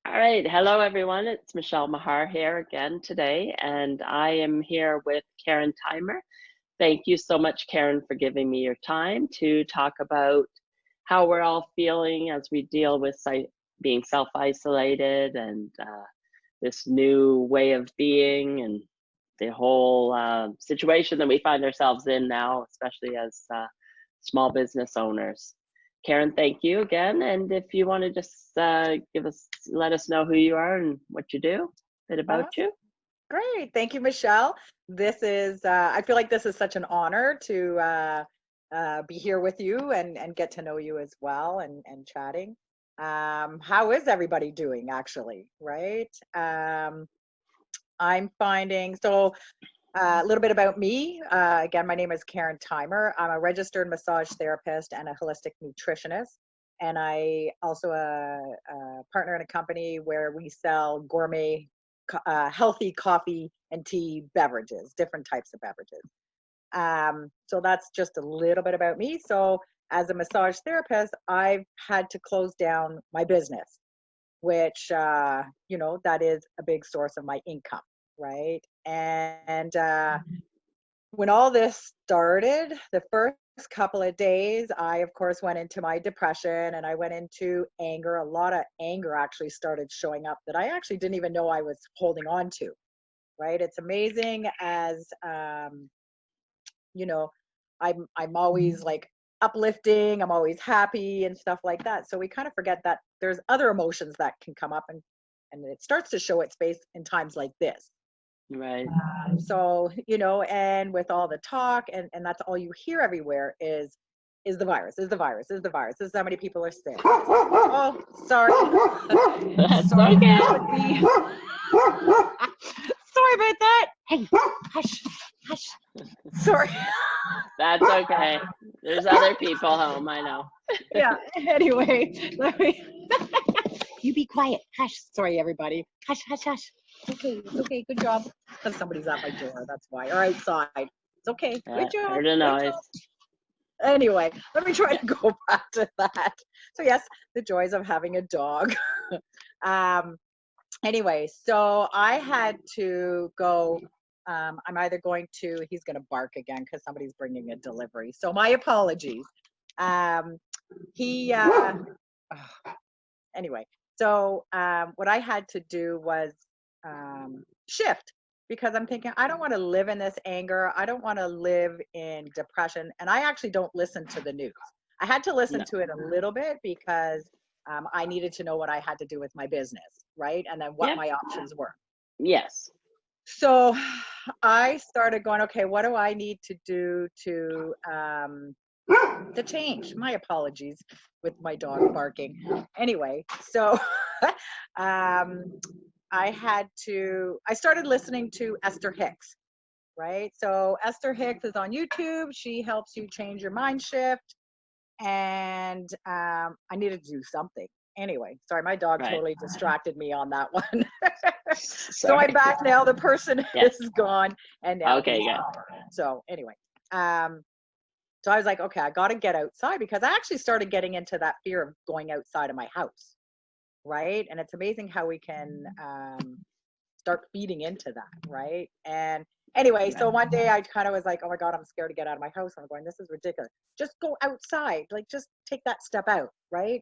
All right. Hello, everyone. It's Michele Maher here again today, and I am here with Karen Theimer. Thank you so much, Karen, for giving me your time to talk about how we're all feeling as we deal with being self-isolated and this new way of being and the whole situation that we find ourselves in now, especially as small business owners. Karen, thank you again. And if you want to just let us know who you are and what you do, a bit about Awesome. you. Great. Thank you, Michelle. This is, I feel like this is such an honor to be here with you and get to know you as well and chatting. How is everybody doing, actually, right? I'm finding, so a little bit about me. Again, my name is Karen Theimer. I'm a registered massage therapist and a holistic nutritionist. And I also a partner in a company where we sell gourmet, healthy coffee and tea beverages, different types of beverages. So that's just a little bit about me. So as a massage therapist, I've had to close down my business, which, that is a big source of my income, right? And when all this started, the first couple of days, I, of course, went into my depression and I went into anger. A lot of anger actually started showing up that I actually didn't even know I was holding on to, right? It's amazing as, you know, I'm always like uplifting, I'm always happy and stuff like that. So we kind of forget that there's other emotions that can come up and it starts to show its face in times like this. Right. So, and with all the talk and that's all you hear everywhere is the virus, is the virus, is the virus. This is how many people are sick. Oh, sorry. That's Sorry, okay. that would be sorry about that. Hey, hush, hush. Sorry. That's okay. There's other people home, I know. Yeah. Anyway, let me. You be quiet. Hush. Sorry, everybody. Hush, hush, hush. Okay, it's okay. Good job. Because somebody's at my door. That's why. Or outside. It's okay. Good job. Heard a Good noise. job. Anyway, let me try to go back to that. So yes, the joys of having a dog. um. Anyway, so I had to go. I'm either going to. He's going to bark again because somebody's bringing a delivery. So my apologies. Um. He. Anyway, so what I had to do was shift because I'm thinking I don't want to live in this anger. I don't want to live in depression, and I actually don't listen to the news. I had to listen No. to it a little bit because I needed to know what I had to do with my business, right? And then what Yeah. my options were. Yes. So I started going, okay, what do I need to do to change? My apologies with my dog barking. Anyway, so um, I started listening to Esther Hicks, right? So Esther Hicks is on YouTube. She helps you change your mind shift. And I needed to do something. Anyway, sorry, my dog Right. totally distracted me on that one. So I'm Sorry. back now. The person Yeah. is gone, and now Okay, he's good. gone. So anyway, um, so I was like, okay, I got to get outside because I actually started getting into that fear of going outside of my house, right? And it's amazing how we can start feeding into that, right? And anyway, Right. so one day I kind of was like, oh my God, I'm scared to get out of my house. I'm going, this is ridiculous. Just go outside, like just take that step out, right?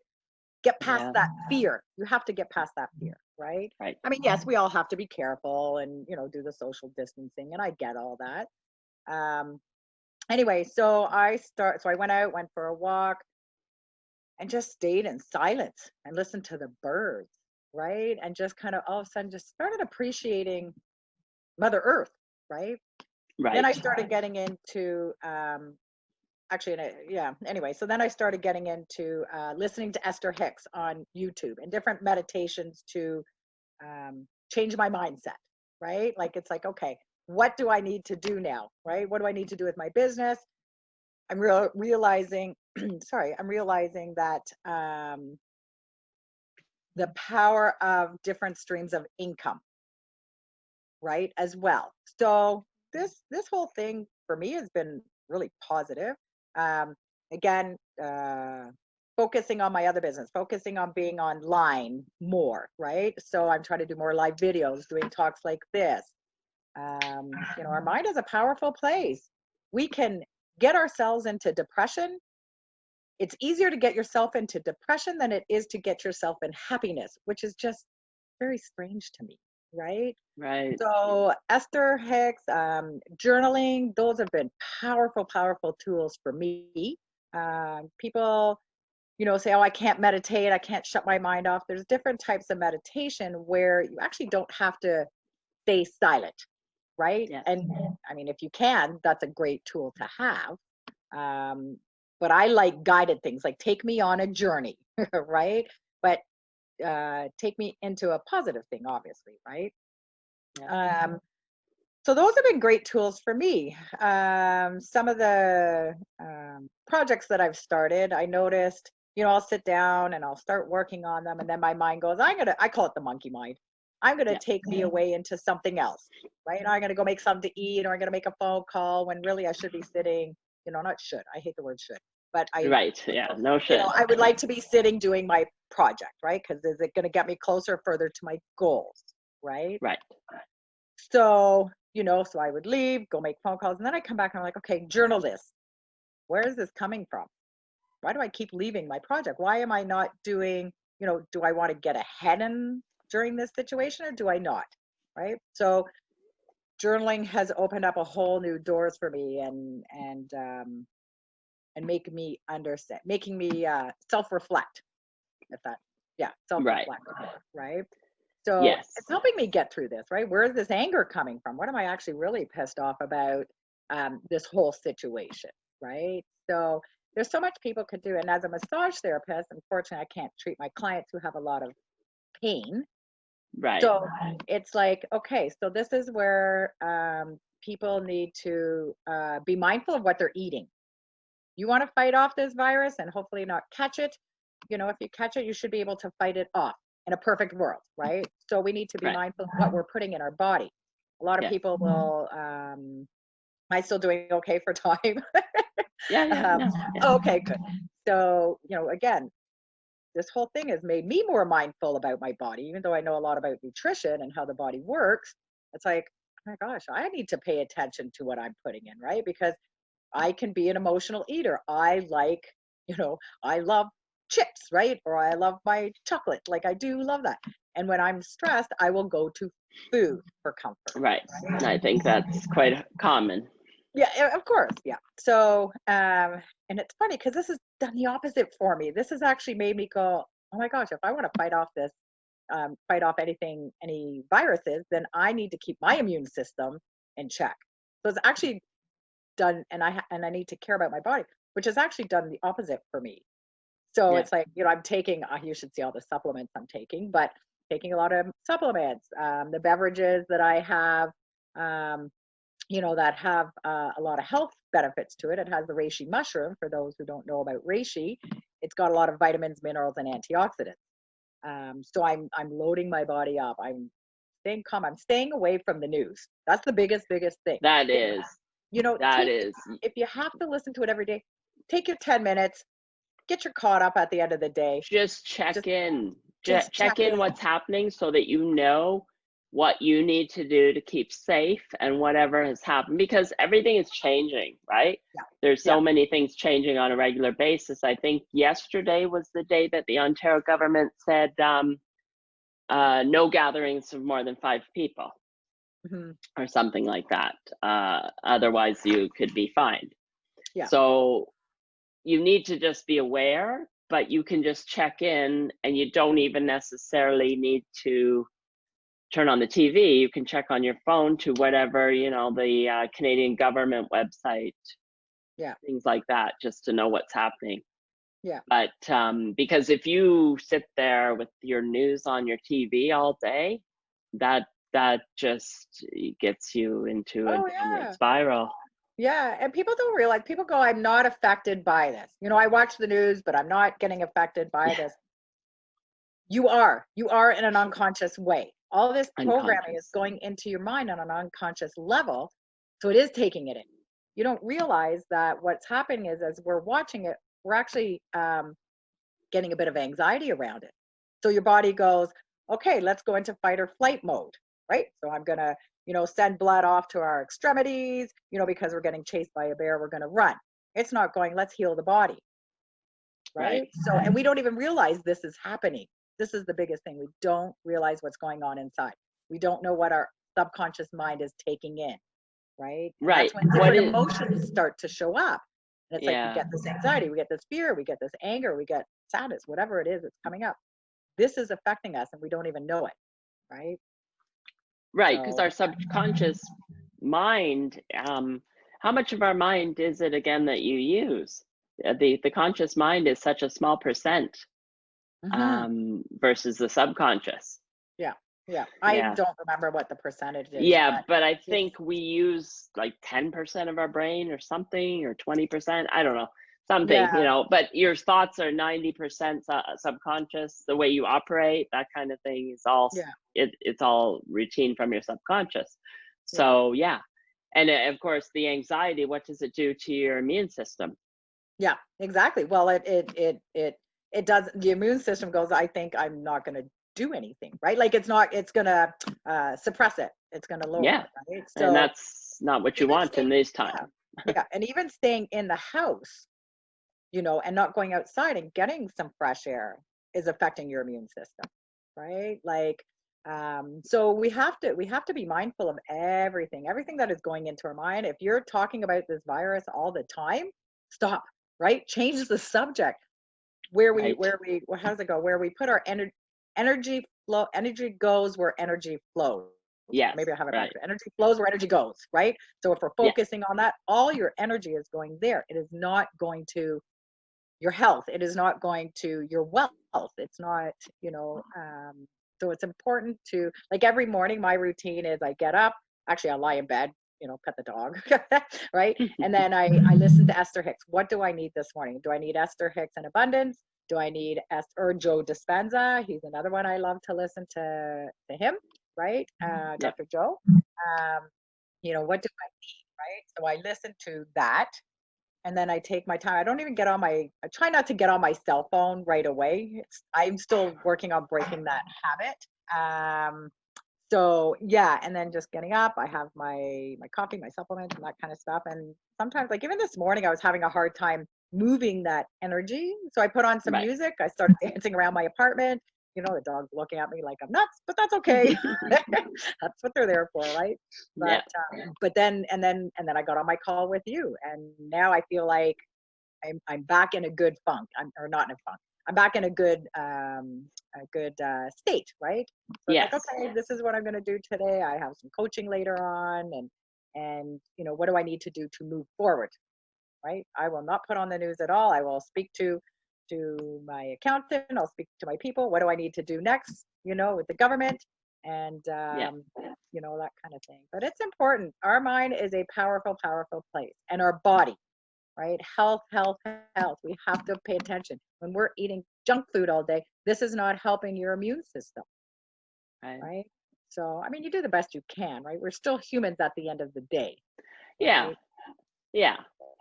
Get past Yeah. that fear. You have to get past that fear, right? Right. I mean, yes, we all have to be careful and, do the social distancing, and I get all that. Um, anyway, so I went out, went for a walk, and just stayed in silence and listened to the birds, right? And just kind of all of a sudden just started appreciating Mother Earth, right? Then I Right. started getting into yeah, anyway, so then I started getting into listening to Esther Hicks on YouTube and different meditations to change my mindset, right? Like it's like, okay, what do I need to do now, right? What do I need to do with my business? I'm realizing, sorry, I'm realizing that the power of different streams of income, right, as well. So this whole thing for me has been really positive. Um, again, focusing on my other business, focusing on being online more, right? So I'm trying to do more live videos, doing talks like this. Our mind is a powerful place. We can get ourselves into depression. It's easier to get yourself into depression than it is to get yourself in happiness, which is just very strange to me, right? Right. So Esther Hicks, journaling, those have been powerful, powerful tools for me. People, say, oh, I can't meditate, I can't shut my mind off. There's different types of meditation where you actually don't have to stay silent, right? Yes. And I mean, if you can, that's a great tool to have. But I like guided things, like take me on a journey, right? But take me into a positive thing, obviously, right? Yeah. So those have been great tools for me. Some of the projects that I've started, I noticed, I'll sit down and I'll start working on them, and then my mind goes, I call it the monkey mind. I'm gonna Yeah. take me away into something else, right? I'm gonna go make something to eat, or I'm gonna make a phone call when really I should be sitting. Not should. I hate the word should, but Right. Yeah. No shit. I would like to be sitting doing my project, right? Because is it going to get me closer, further to my goals, right? Right. So, so I would leave, go make phone calls, and then I come back and I'm like, okay, journal this. Where is this coming from? Why do I keep leaving my project? Why am I not doing, do I want to get ahead during this situation, or do I not? Right. So journaling has opened up a whole new doors for me, and making me self-reflect. If that, yeah, Right. self-reflect, right? So Yes. it's helping me get through this, right? Where is this anger coming from? What am I actually really pissed off about, this whole situation, right? So there's so much people could do. And as a massage therapist, unfortunately, I can't treat my clients who have a lot of pain. Right. So it's like, okay, so this is where people need to be mindful of what they're eating. You want to fight off this virus and hopefully not catch it. If you catch it, you should be able to fight it off in a perfect world, right? So we need to be Right. mindful of what we're putting in our body. A lot of Yes. people will, am I still doing okay for time? Yeah. Yeah. um, No. Yeah. okay, good. So, again, this whole thing has made me more mindful about my body, even though I know a lot about nutrition and how the body works. It's like, oh my gosh, I need to pay attention to what I'm putting in, right? Because I can be an emotional eater. I like, I love chips, right? Or I love my chocolate. Like I do love that. And when I'm stressed, I will go to food for comfort. Right. Right? I think that's quite common. Yeah, of course. Yeah. So, and it's funny because this has done the opposite for me. This has actually made me go, oh my gosh, if I want to fight off this, fight off any viruses, then I need to keep my immune system in check. So it's actually done, and I need to care about my body, which has actually done the opposite for me. So Yeah. it's like, I'm taking, you should see all the supplements I'm taking, but taking a lot of supplements, the beverages that I have, um, that have a lot of health benefits to it. It has the reishi mushroom. For those who don't know about reishi, it's got a lot of vitamins, minerals, and antioxidants. So I'm loading my body up. I'm staying calm. I'm staying away from the news. That's the biggest thing. That is. That Take, is. if you have to listen to it every day, take your 10 minutes, get your caught up at the end of the day. Just check Just in. just Check check in in. what's happening so that you know what you need to do to keep safe and whatever has happened, because everything is changing, right? Yeah. There's Yeah. so many things changing on a regular basis. I think yesterday was the day that the Ontario government said no gatherings of more than 5 people Mm-hmm. or something like that. Otherwise, you could be fined. Yeah. So you need to just be aware, but you can just check in, and you don't even necessarily need to turn on the TV. You can check on your phone to whatever, the Canadian government website, Yeah. things like that, just to know what's happening. Yeah. But because if you sit there with your news on your TV all day, that just gets you into a Oh downward yeah. spiral. Yeah. And people don't realize, people go, I'm not affected by this. I watch the news, but I'm not getting affected by this. You are in an unconscious way. All this programming is Unconscious. going into your mind on an unconscious level. So it is taking it in. You don't realize that what's happening is, as we're watching it, we're actually getting a bit of anxiety around it. So your body goes, okay, let's go into fight or flight mode, right? So I'm going to, send blood off to our extremities, because we're getting chased by a bear, we're going to run. It's not going, let's heal the body, right? So, and we don't even realize this is happening. This is the biggest thing. We don't realize what's going on inside. We don't know what our subconscious mind is taking in, right? And that's when different emotions start to show up. And it's like we get this anxiety, we get this fear, we get this anger, we get sadness, whatever it is that's coming up. This is affecting us and we don't even know it, right? Right, because our subconscious mind, how much of our mind is it again that you use? The conscious mind is such a small percent versus the subconscious. Yeah. I don't remember what the percentage is. Yeah, but I think we use like 10% of our brain or something, or 20%. I don't know, something, but your thoughts are 90% subconscious. The way you operate, that kind of thing is all, it's all routine from your subconscious. So and of course the anxiety, what does it do to your immune system? Yeah, exactly. Well, it does. The immune system goes, I think I'm not going to do anything, right? Like it's going to suppress it. It's going to lower it, right? So, and that's not what you want in this time. Yeah. And even staying in the house, and not going outside and getting some fresh air is affecting your immune system, right? Like, so we have to be mindful of everything that is going into our mind. If you're talking about this virus all the time, stop, right? Change the subject. How does it go? Where we put our energy goes where energy flows. Yeah. Maybe I have it back. Energy flows where energy goes, right? So if we're focusing on that, all your energy is going there. It is not going to your health. It is not going to your wealth. It's not, so it's important to, like, every morning, my routine is I get up, actually I lie in bed, pet the dog, right? And then I listen to Esther Hicks. What do I need this morning? Do I need Esther Hicks in abundance? Do I need or Joe Dispenza? He's another one I love to listen to him, right? Dr. Joe. What do I need, right? So I listen to that. And then I take my time. I don't even I try not to get on my cell phone right away. I'm still working on breaking that habit. So yeah, and then just getting up, I have my coffee, my supplements, and that kind of stuff. And sometimes, like even this morning, I was having a hard time moving that energy. So I put on some music. I started dancing around my apartment. The dog's looking at me like I'm nuts, but that's okay. That's what they're there for, right? But then I got on my call with you, and now I feel like I'm back in a good funk. Or not in a funk. I'm back in a good state, right? So it's like, okay, this is what I'm going to do today. I have some coaching later on, and what do I need to do to move forward, right? I will not put on the news at all. I will speak to my accountant. I'll speak to my people. What do I need to do next? With the government and that kind of thing. But it's important. Our mind is a powerful, powerful place, and our body. Right? Health. We have to pay attention. When we're eating junk food all day, this is not helping your immune system. Right? So, I mean, you do the best you can, right? We're still humans at the end of the day. Right? Yeah.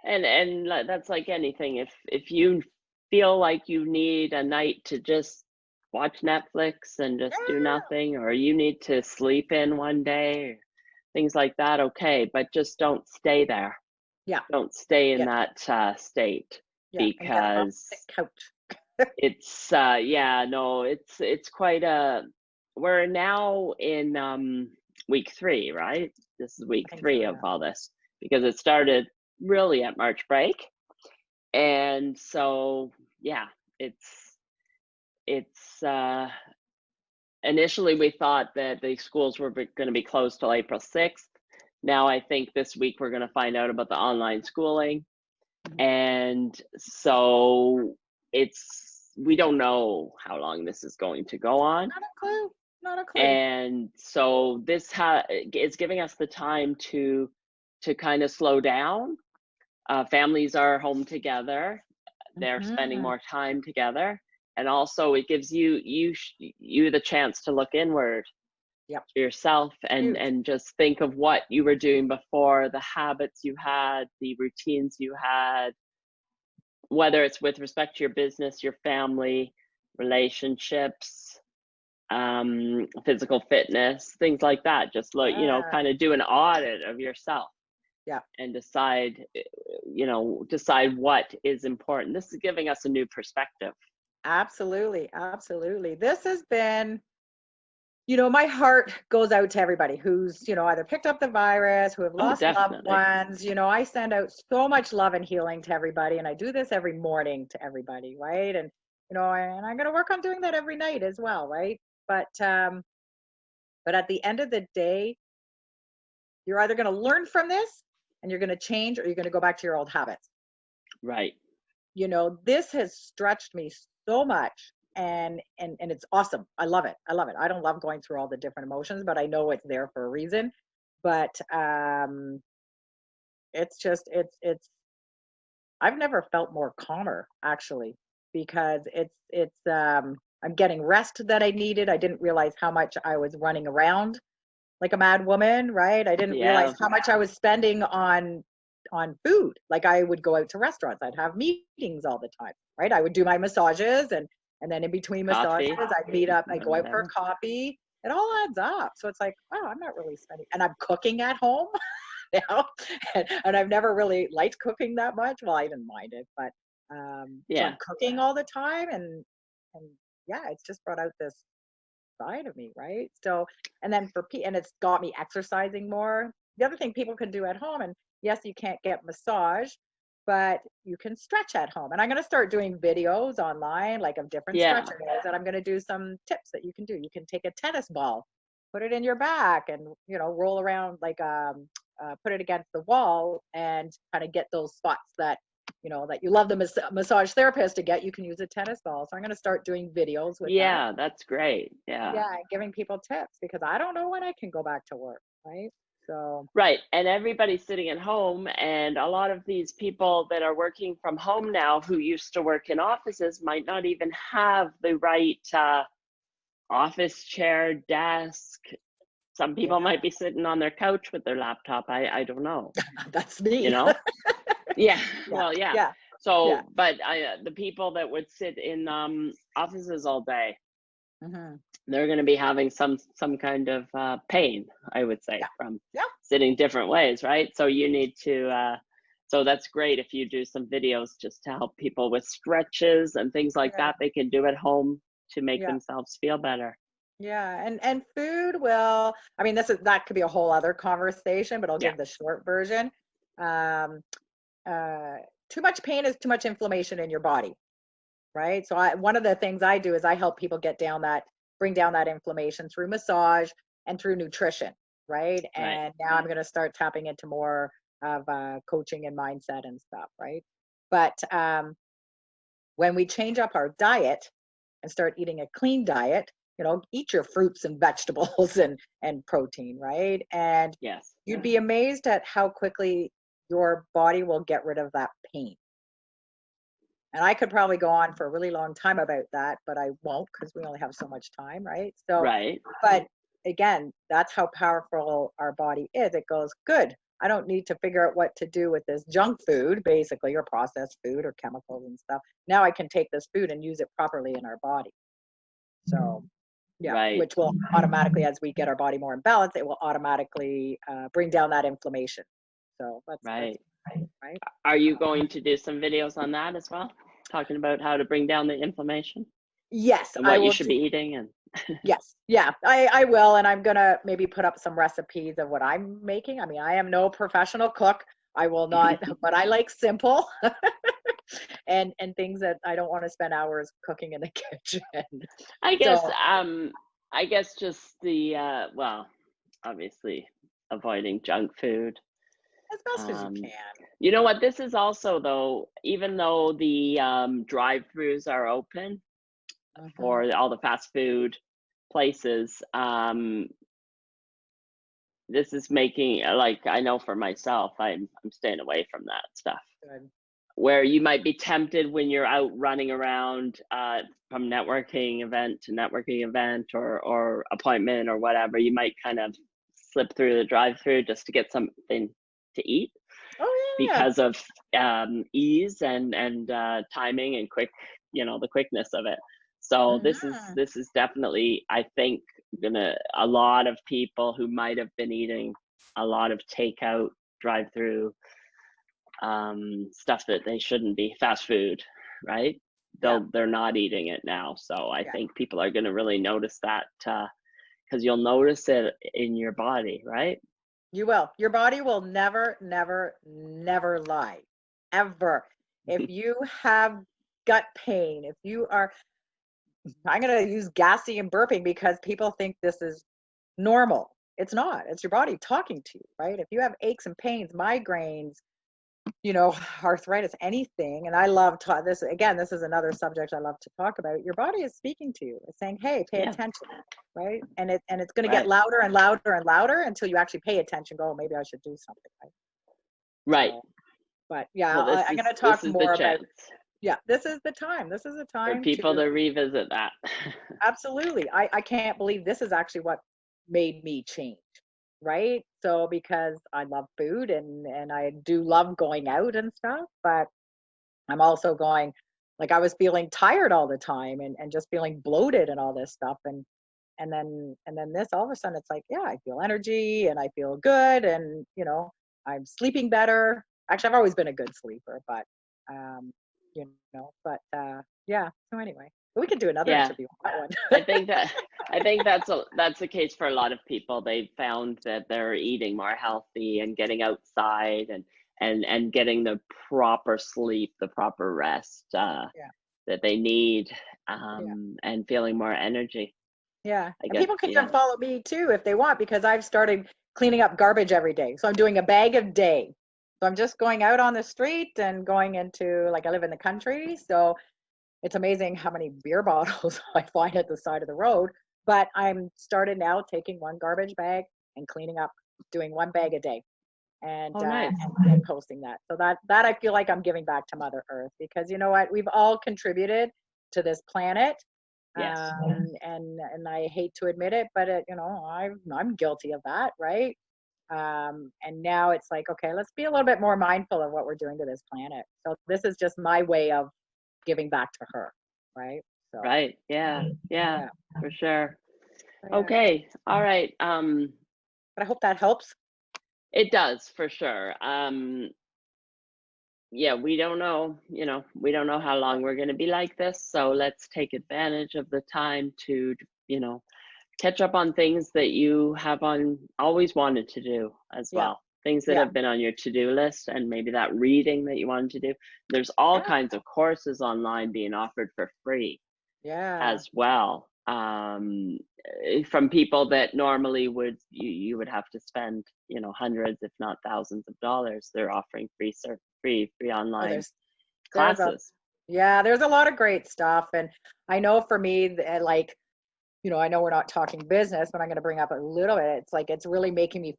And that's like anything. If you feel like you need a night to just watch Netflix and just do nothing, or you need to sleep in one day, things like that, okay, but just don't stay there. Don't stay in that state, because it's it's quite we're now in week 3, right? This is week 3 of all this, because it started really at March break. And so it's initially we thought that the schools were going to be closed till April 6th. Now I think this week we're going to find out about the online schooling. And so we don't know how long this is going to go on. Not a clue. And so this is giving us the time to kind of slow down. Families are home together. They're spending more time together. And also it gives you the chance to look inward to yourself and just think of what you were doing before, the habits you had, the routines you had, whether it's with respect to your business, your family, relationships, physical fitness, things like that. Just like, Yeah. kind of do an audit of yourself Yeah. and decide, decide what is important. This is giving us a new perspective. Absolutely. Absolutely. This has been, my heart goes out to everybody who's, either picked up the virus, who have Oh, lost loved definitely. ones. I send out so much love and healing to everybody, and I do this every morning to everybody, right? And, and I'm going to work on doing that every night as well, right? But at the end of the day, you're either going to learn from this and you're going to change, or you're going to go back to your old habits. Right. This has stretched me so much, and it's awesome. I love it. I love it. I don't love going through all the different emotions, but I know it's there for a reason. But it's just it's I've never felt more calmer, actually, because I'm getting rest that I needed. I didn't realize how much I was running around like a mad woman, right? I didn't realize Yeah. how much I was spending on food. Like, I would go out to restaurants, I'd have meetings all the time, right? I would do my massages, and then in between massages, Coffee I'd meet up, I'd or go out for a whatever. coffee. It all adds up. So it's like, wow, I'm not really spending, and I'm cooking at home now. And I've never really liked cooking that much. Well, I didn't mind it, but so Yeah. I'm cooking all the time, and yeah, it's just brought out this side of me, right? So, and then and it's got me exercising more. The other thing people can do at home, and yes, you can't get massage, but you can stretch at home. And I'm going to start doing videos online, like, of different Yeah. stretches, and I'm going to do some tips that you can do. You can take a tennis ball, put it in your back, and roll around, like, put it against the wall, and kind of get those spots that that you love the massage therapist to get. You can use a tennis ball. So I'm going to start doing videos with that. Yeah, that's great. Yeah. Yeah, giving people tips, because I don't know when I can go back to work, right? So, Right. And everybody's sitting at home, and a lot of these people that are working from home now who used to work in offices might not even have the right office chair, desk. Some yeah, people might be sitting on their couch with their laptop. I don't know, that's you me. know? Yeah. Yeah, Well, yeah. yeah, yeah. So, but the people that would sit in offices all day, Hmm. they're going to be having some kind of pain, I would say, Yeah, from yeah, sitting different ways, right? So you need to so that's great if you do some videos just to help people with stretches and things like yeah, that they can do at home to make yeah, themselves feel better. yeah. And food will. I mean, that could be a whole other conversation, but I'll Yeah. give the short version. Um, uh, Too much pain is too much inflammation in your body, right? So one of the things I do is I help people bring down that inflammation through massage and through nutrition, right? Right. And now I'm going to start tapping into more of coaching and mindset and stuff, right? But when we change up our diet and start eating a clean diet, eat your fruits and vegetables and protein, right? And Yes. you'd be amazed at how quickly your body will get rid of that pain. And I could probably go on for a really long time about that, but I won't, because we only have so much time, right? So, Right. but again, that's how powerful our body is. It goes, good. I don't need to figure out what to do with this junk food, basically, or processed food or chemicals and stuff. Now I can take this food and use it properly in our body. So, yeah, Right. which will automatically, as we get our body more in balance, it will automatically bring down that inflammation. So that's Right. right. Are you going to do some videos on that as well? Talking about how to bring down the inflammation Yes, and I what you will. should be eating and Yes, yeah, I will, and I'm gonna maybe put up some recipes of what I'm making. I mean, I am no professional cook. I will not, but I like simple and things that I don't want to spend hours cooking in the kitchen. I guess So, I guess just the well, obviously avoiding junk food. as best as you Um, can. you know what? This is also though, even though the drive-throughs are open Hmm. for all the fast food places, this is making like I know for myself, I'm staying away from that stuff. Good. Where you might be tempted when you're out running around from networking event to networking event or appointment or whatever, you might kind of slip through the drive-through just to get something to eat. Oh yeah. because of ease and timing and quick, the quickness of it. So Mhm. this is definitely, I think, gonna, a lot of people who might have been eating a lot of takeout, drive through stuff that they shouldn't be, fast food, right? Yeah. They're not eating it now. So I Yeah. think people are going to really notice that, because you'll notice it in your body, right? You will. Your body will never, never, never lie. Ever. If you have gut pain, if you are, I'm going to use gassy and burping because people think this is normal. It's not. It's your body talking to you, right? If you have aches and pains, migraines, arthritis, anything. And I love this. Again, this is another subject I love to talk about. Your body is speaking to you. It's saying, "Hey, pay Yeah, attention." Right? And it's going to get right, louder and louder and louder until you actually pay attention. Go, "Oh, maybe I should do something." Right? right. So, but yeah, Well, I'm going to this talk is the more about. chance Yeah, this is the time. This is the for time people to to revisit that. absolutely. I can't believe this is actually what made me change. Right? So because I love food and I do love going out and stuff, but I'm also going, like I was feeling tired all the time and just feeling bloated and all this stuff. And then this all of a sudden it's like, yeah, I feel energy and I feel good and I'm sleeping better. Actually, I've always been a good sleeper, but um, yeah. So anyway, but we could do another Yeah, interview on that I one. think that I think that's the case for a lot of people. They've found that they're eating more healthy and getting outside and getting the proper sleep, the proper rest Yeah, that they need, yeah. and feeling more energy. Yeah. I And guess, people can yeah, come follow me too if they want because I've started cleaning up garbage every day. So I'm doing a bag a day. So I'm just going out on the street and going into, like, I live in the country. So it's amazing how many beer bottles I find at the side of the road. But I'm started now taking one garbage bag and cleaning up, doing one bag a day and oh, uh, nice, and posting that. So that I feel like I'm giving back to Mother Earth because you know what? We've all contributed to this planet, yes, and I hate to admit it, but I'm guilty of that, right? And now it's like, okay, let's be a little bit more mindful of what we're doing to this planet. So this is just my way of giving back to her, right? So right, yeah, yeah, yeah, for sure. yeah. Okay, all right, But I hope that helps. it does for sure. Yeah, we don't know, we don't know how long we're going to be like this. So let's take advantage of the time to, you know, catch up on things that you have on always wanted to do as Yeah, well. Things that yeah, have been on your to-do list and maybe that reading that you wanted to do. There's all yeah, kinds of courses online being offered for free yeah. as well. From people that normally you would have to spend, hundreds, if not thousands of dollars. They're offering free Oh, online there's a classes. yeah, there's a lot of great stuff, and I know for me, like, I know we're not talking business, but I'm going to bring up a little bit. It's like it's really making me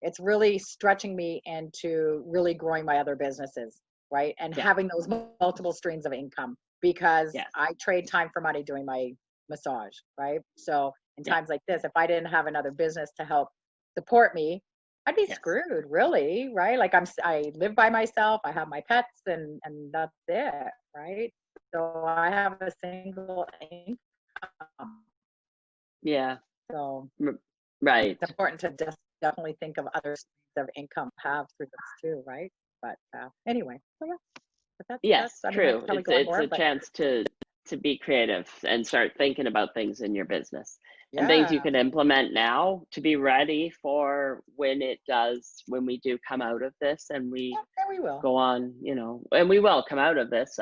it's really stretching me into really growing my other businesses, right? And Yeah. having those multiple streams of income because Yes. I trade time for money doing my massage, right? So in Yeah. times like this, if I didn't have another business to help support me, I'd be Yes. screwed, really, right? Like I live by myself, I have my pets, and that's it, right? So I have a single income. Yeah. So Right. it's important to just definitely think of other streams of income have through this too, right? But anyway, so yeah, but that's Yes, I mean I true. could probably go on It's more, a but chance to be creative and start thinking about things in your business and things you yeah, can implement now to be ready for when we do come out of this and we yeah, we will. go on, and we will come out of this.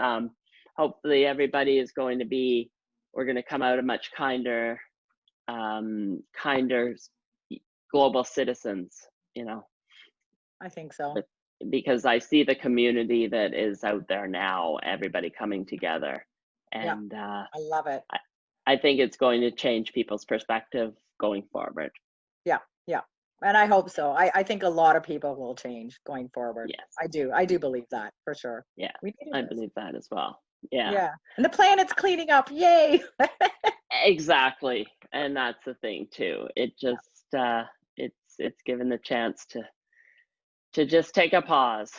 Hopefully everybody is going to be, we're going to come out a much kinder global citizens, you know, I think so. but because I see the community that is out there now, everybody coming together. Yeah, And I love it. I, I think it's going to change people's perspective going forward. Yeah, yeah, and I hope so. I think a lot of people will change going forward. Yes. I do believe that for sure. Yeah. We needed I this. believe that as well. Yeah. Yeah, and the planet's cleaning up. Yay! Exactly. And that's the thing too. It Yeah, just it's given the chance to just take a pause,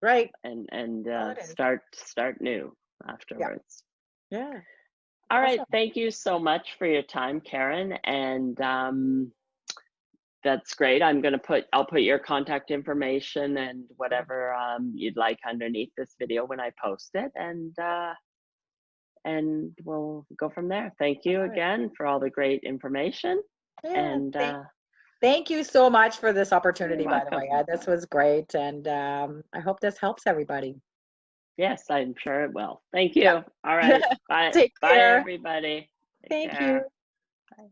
Right. and Holidays. start new Yeah. afterwards. Yeah. All right, Awesome. thank you so much for your time, Karen, and that's great. I'll put your contact information and whatever you'd like underneath this video when I post it, and we'll go from there. Thank you All right. again for all the great information. Yeah. And Thank you so much for this you're opportunity, by the welcome. way. This was great. And I hope this helps everybody. Yes, I'm sure it will. Thank you. Yeah. All right. Bye. Take Bye, care. everybody. Take Thank you. care. Bye.